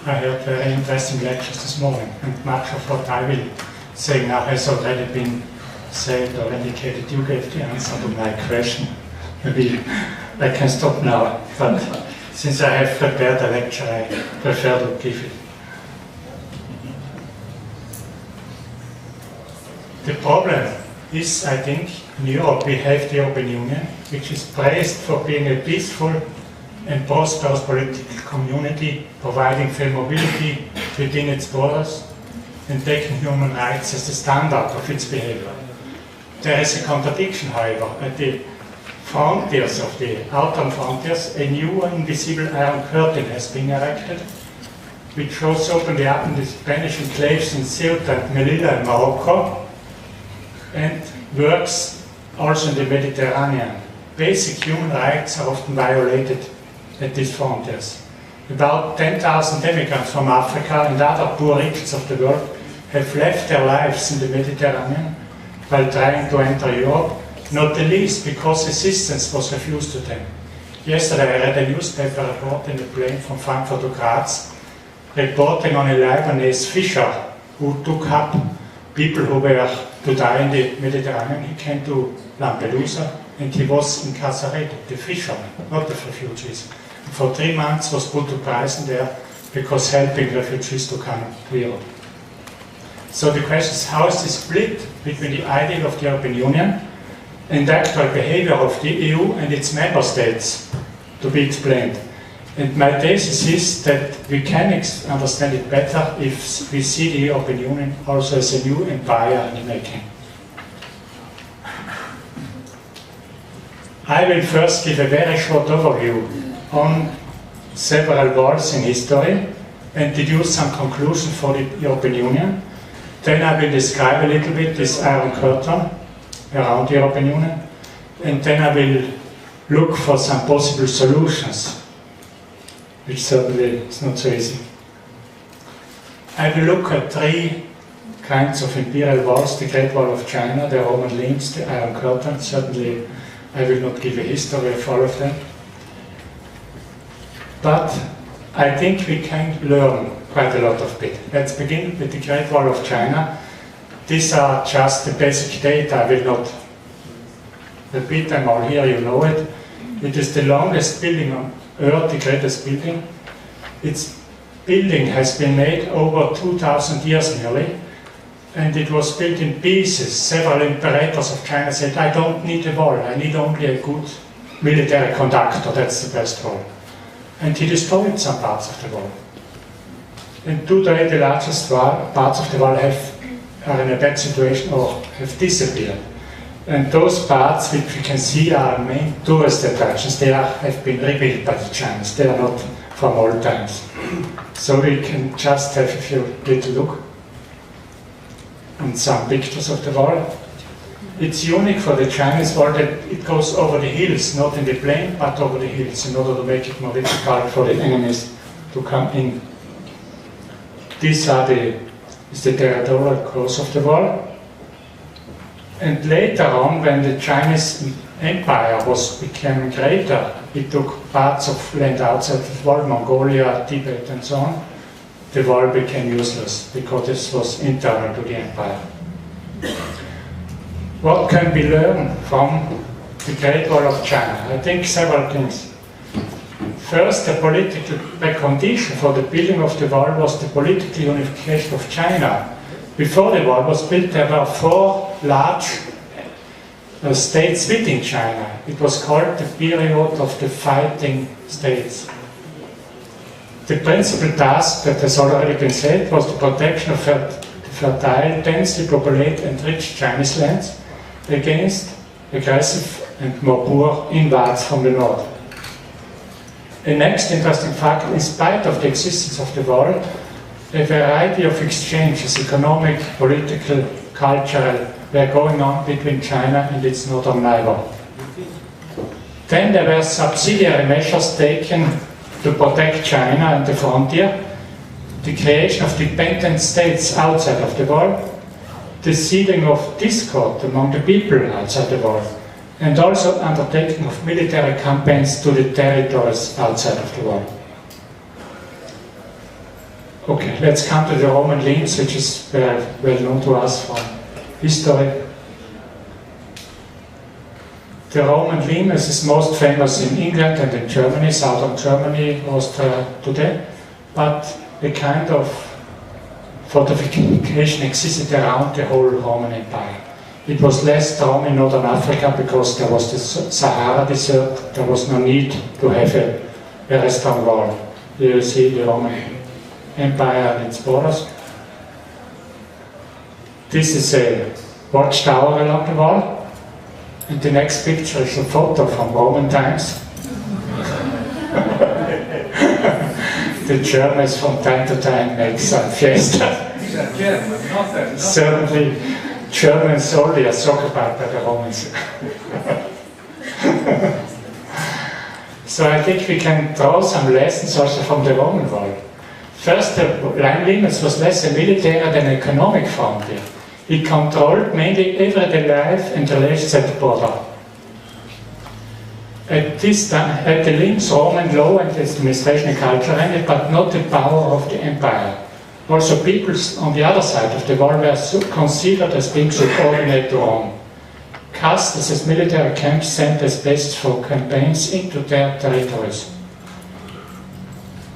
I heard very interesting lectures this morning, and much of what I will say now has already been said or indicated. You gave the answer to my question. Maybe I can stop now, but since I have prepared a lecture, I prefer to give it. The problem is, I think, in Europe we have the European Union, which is praised for being a peaceful and prosperous political community, providing fair mobility within its borders and taking human rights as the standard of its behavior. There is a contradiction, however. At the frontiers of the outer frontiers, a new invisible iron curtain has been erected, which shows openly up in the Spanish enclaves in Ceuta and Melilla in Morocco, and works also in the Mediterranean. Basic human rights are often violated at these frontiers. About 10,000 immigrants from Africa and other poor regions of the world have left their lives in the Mediterranean while trying to enter Europe, not the least because assistance was refused to them. Yesterday I read a newspaper report in a plane from Frankfurt to Graz, reporting on a Lebanese fisher who took up people who were to die in the Mediterranean. He came to Lampedusa and he was incarcerated, the fisherman, not the refugees. For 3 months was put to prison there because helping refugees to come to Europe. So the question is, how is this split between the ideal of the European Union and the actual behavior of the EU and its member states to be explained? And my thesis is that we can understand it better if we see the European Union also as a new empire in the making. I will first give a very short overview on several wars in history and deduce some conclusions for the European Union. Then I will describe a little bit this iron curtain around the European Union, and then I will look for some possible solutions, which certainly is not so easy. I will look at 3 kinds of imperial walls: the Great Wall of China, the Roman links, the Iron Curtain. Certainly I will not give a history of all of them. But I think we can learn quite a lot of it. Let's begin with the Great Wall of China. These are just the basic data. I will not repeat them all here, you know it. It is the longest building on Earth, the greatest building. Its building has been made over 2,000 years nearly, and it was built in pieces. Several imperators of China said, I don't need a wall, I need only a good military conductor, that's the best wall. And he destroyed some parts of the wall. And today the largest parts of the wall are in a bad situation or have disappeared. And those parts which we can see are main tourist attractions. They have been rebuilt by the Chinese. They are not from old times. So we can just have a few little look on some pictures of the wall. It's unique for the Chinese wall that it goes over the hills, not in the plain, but over the hills, in order to make it more difficult for the enemies to come in. These are is the territorial course of the wall. And later on, when the Chinese Empire became greater, it took parts of land outside the wall, Mongolia, Tibet and so on. The wall became useless because this was internal to the empire. What can we learn from the Great Wall of China? I think several things. First, the political precondition for the building of the wall was the political unification of China. Before the wall was built, there were 4 large states within China. It was called the period of the fighting states. The principal task, that has already been said, was the protection of fertile, densely populated and rich Chinese lands against aggressive and more poor invaders from the north. The next interesting fact, in spite of the existence of the wall, a variety of exchanges, economic, political, cultural, were going on between China and its northern neighbor. Then there were subsidiary measures taken to protect China and the frontier, the creation of dependent states outside of the wall, the seeding of discord among the people outside the wall, and also undertaking of military campaigns to the territories outside of the wall. Okay, let's come to the Roman limes, which is very well known to us from history. The Roman limes is most famous in England and in Germany, southern Germany, Austria today, but a kind of fortification existed around the whole Roman Empire. It was less strong in northern Africa because there was the Sahara Desert. There was no need to have a very strong wall. Here you see the Roman Empire and its borders. This is a watchtower along the wall. And the next picture is a photo from Roman times. The Germans from time to time make some fiesta. Certainly, German soldiers occupied by the Romans. So I think we can draw some lessons also from the Roman world. First, the line limits was less a military than an economic frontier. It controlled mainly everyday life and relations at the border. At this time, at the limbs, Roman law and administration and culture ended, but not the power of the empire. Also, peoples on the other side of the wall were considered as being subordinate to Rome. Castles as military camps sent as bases for campaigns into their territories.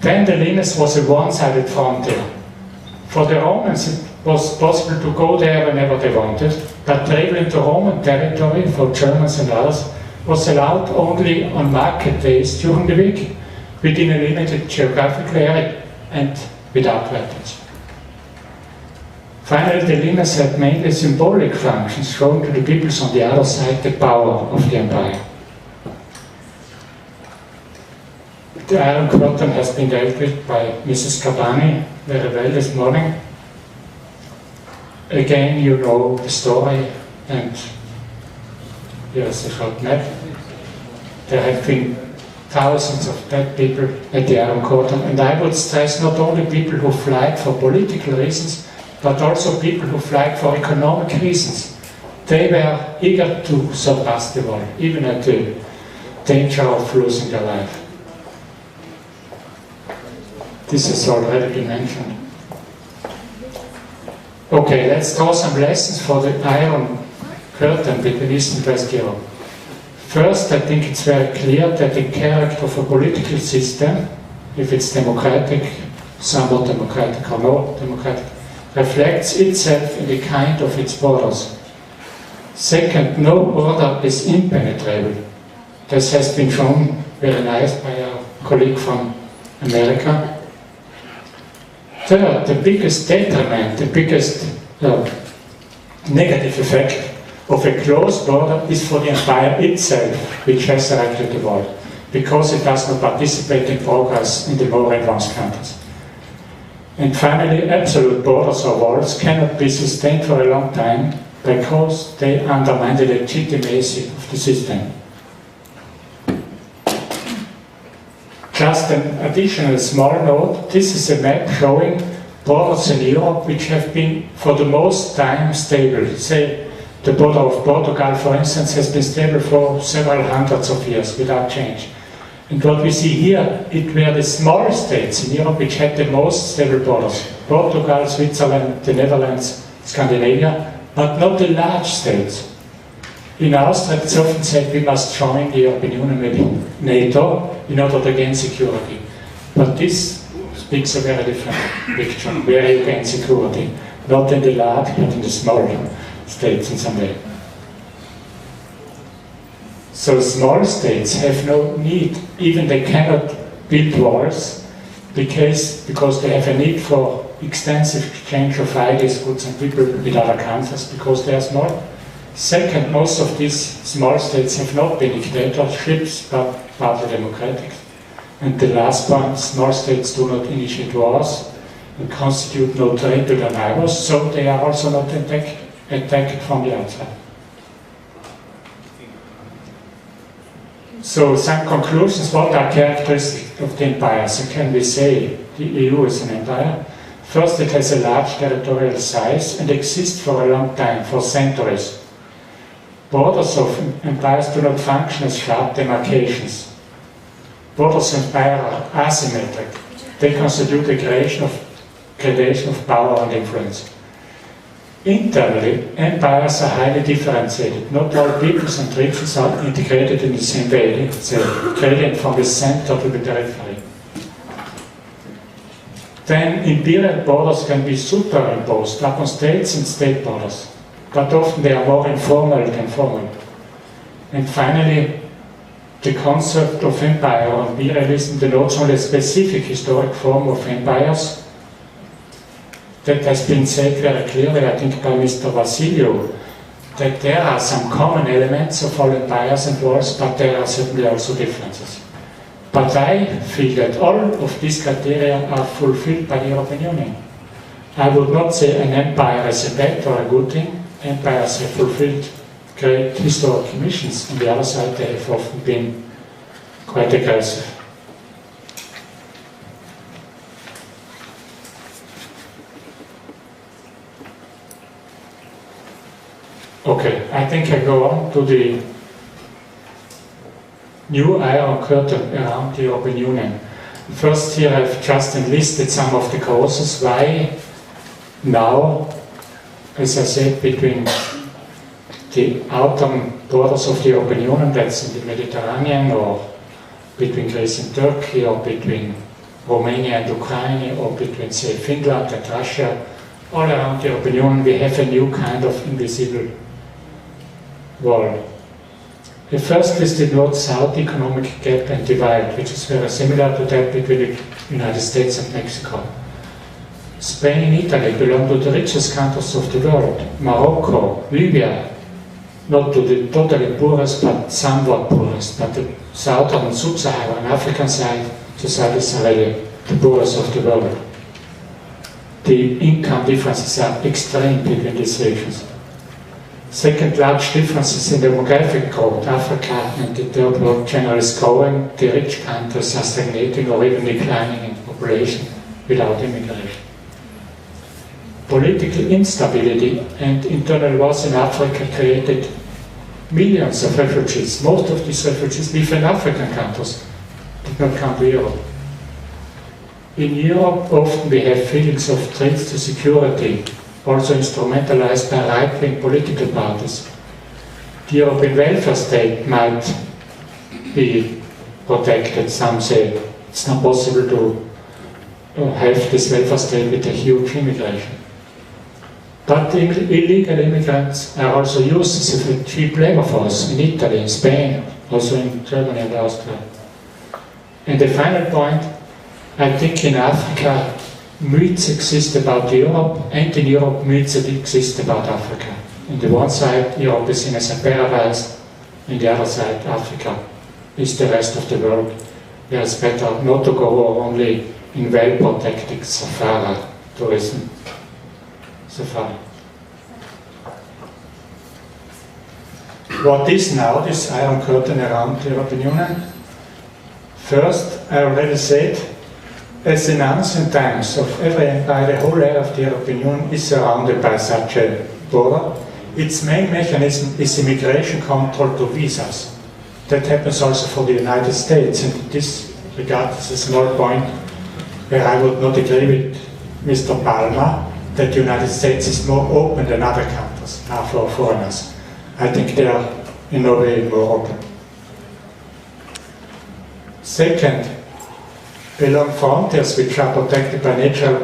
Then the limes was a one-sided frontier. For the Romans, it was possible to go there whenever they wanted, but traveling to Roman territory for Germans and others was allowed only on market days during the week, within a limited geographical area and without weapons. Finally, the limes had mainly symbolic functions, showing to the peoples on the other side the power of the empire. The Iron Curtain has been dealt with by Mrs. Cabani very well this morning. Again, you know the story, and here's a short map. There have been thousands of dead people at the Iron Curtain, and I would stress not only people who fled for political reasons, but also people who fled for economic reasons. They were eager to surpass the wall, even at the danger of losing their life. This has already been mentioned. Okay, let's draw some lessons for the Iron Curtain between East and West Europe. First, I think it's very clear that the character of a political system, if it's democratic, somewhat democratic or no democratic, reflects itself in the kind of its borders. Second, no border is impenetrable. This has been shown very nice by our colleague from America. Third, the biggest detriment, the biggest negative effect of a closed border is for the empire itself, which has erected the wall, because it does not participate in progress in the more advanced countries. And finally, absolute borders or walls cannot be sustained for a long time because they undermine the legitimacy of the system. Just an additional small note, this is a map showing borders in Europe which have been for the most time stable. Say, the border of Portugal, for instance, has been stable for several hundreds of years without change. And what we see here, it were the small states in Europe which had the most stable borders. Portugal, Switzerland, the Netherlands, Scandinavia, but not the large states. In Austria, it's often said we must join the European Union with NATO in order to gain security. But this speaks a very different picture, where you gain security, not in the large, but in the small states in some way. So small states have no need, even they cannot build walls, because they have a need for extensive exchange of ideas, goods and people with other countries, because they are small. Second, most of these small states have not been dictatorships, but partly democratic. And the last point, small states do not initiate wars and constitute no threat to their neighbors, so they are also not attacked from the outside. So some conclusions, what are characteristics of the empire? So can we say the EU is an empire? First, it has a large territorial size and exists for a long time, for centuries. Borders of empires do not function as sharp demarcations. Borders of empire are asymmetric. They constitute a creation of gradation of power and influence. Internally, empires are highly differentiated. Not all peoples and regions are integrated in the same way. It's a gradient from the center to the periphery. Then imperial borders can be superimposed upon states and state borders, but often they are more informal than formal. And finally, the concept of empire or imperialism denotes only a specific historic form of empires. That has been said very clearly, I think, by Mr. Vassiliou, that there are some common elements of all empires and wars, but there are certainly also differences. But I feel that all of these criteria are fulfilled by the European Union. I would not say an empire is a bad or a good thing. Empires have fulfilled great historic missions. On the other side, they have often been quite aggressive. Okay, I think I go on to the new Iron Curtain around the European Union. First, here I've just enlisted some of the causes why now, as I said, between the outer borders of the European Union, that's in the Mediterranean, or between Greece and Turkey, or between Romania and Ukraine, or between, say, Finland and Russia, all around the European Union, we have a new kind of invisible wall. The first is the North-South economic gap and divide, which is very similar to that between the United States and Mexico. Spain and Italy belong to the richest countries of the world. Morocco, Libya, not to the totally poorest, but somewhat poorest, but the southern and sub-Saharan African side, societies are really the poorest of the world. The income differences are extreme between these regions. Second, large differences in demographic growth. Africa and the third world generally is growing. The rich countries are stagnating or even declining in population without immigration. Political instability and internal wars in Africa created millions of refugees. Most of these refugees live in African countries, did not come to Europe. In Europe, often we have feelings of threats to security, also instrumentalized by right-wing political parties. The European welfare state might be protected. Some say it's not possible to have this welfare state with a huge immigration. But illegal immigrants are also used as a cheap labor force in Italy, in Spain, also in Germany and Austria. And the final point, I think in Africa, myths exist about Europe, and in Europe, myths exist about Africa. On the one side, Europe is seen as a paradise, on the other side, Africa is the rest of the world, where it's better not to go only in well-protected safari tourism. Safari. What is now this Iron Curtain around the European Union? First, I already said, as in ancient times of every empire, the whole area of the European Union is surrounded by such a border. Its main mechanism is immigration control to visas. That happens also for the United States, and in this regard is a small point where I would not agree with Mr. Palmer that the United States is more open than other countries are for foreigners. I think they are in no way more open. Second, along frontiers which are protected by natural